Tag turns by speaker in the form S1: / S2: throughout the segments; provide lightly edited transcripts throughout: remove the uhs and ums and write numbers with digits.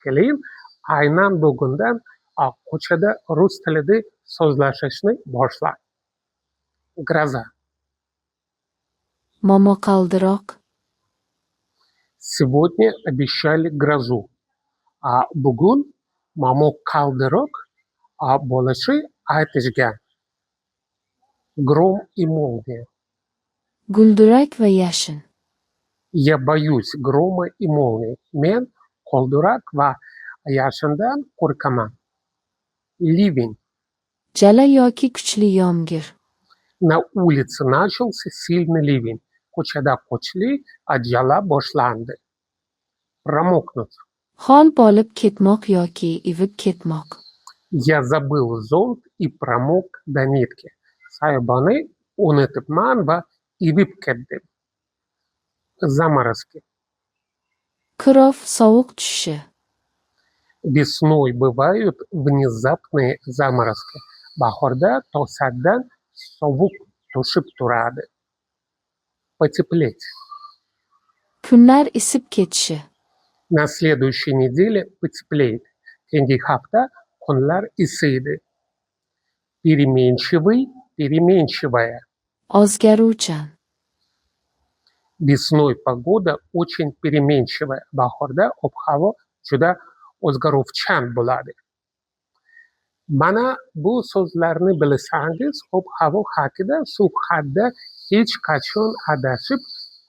S1: keling, aynan bugundan ko'chada rus tilida so'zlashishni boshlang. Гроза.
S2: Momaqaldiroq.
S1: Сегодня обещали грозу. Bugun momaqaldiroq bo'lishi aytilgan. Гром и молния.
S2: Guldurak va yashin.
S1: Я боюсь грома и молнии. Men g'ildirak va yashindan qo'rqaman. Ливень.
S2: Jala yoki kuchli yomg'ir.
S1: На улице начался сильный ливень. Ko'chada kuchli jala boshlandi. Промокнуть.
S2: Xolp olib ketmoq yoki ivib ketmoq.
S1: Я забыл зонт и промок до нитки. Soyabonni unutibman va ivib ketdim. Заморозки.
S2: Kirov sovuq tushishi.
S1: Весной бывают внезапные заморозки. Bahorda to'satdan sovuq tushib turadi. Потеплеть.
S2: Kunlar isib ketishi.
S1: На следующей неделе потеплеет. Keyingi hafta kunlar isiydi. Переменчивый, переменчивая.
S2: O'zgaruvchan.
S1: Весной погода очень переменчивая. Bahorda ob-havo juda o'zgaruvchan bo'ladi. Mana bu so'zlarni bilsangiz, ob-havo haqida suhbatda hech qachon adashib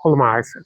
S1: qolmaysiz.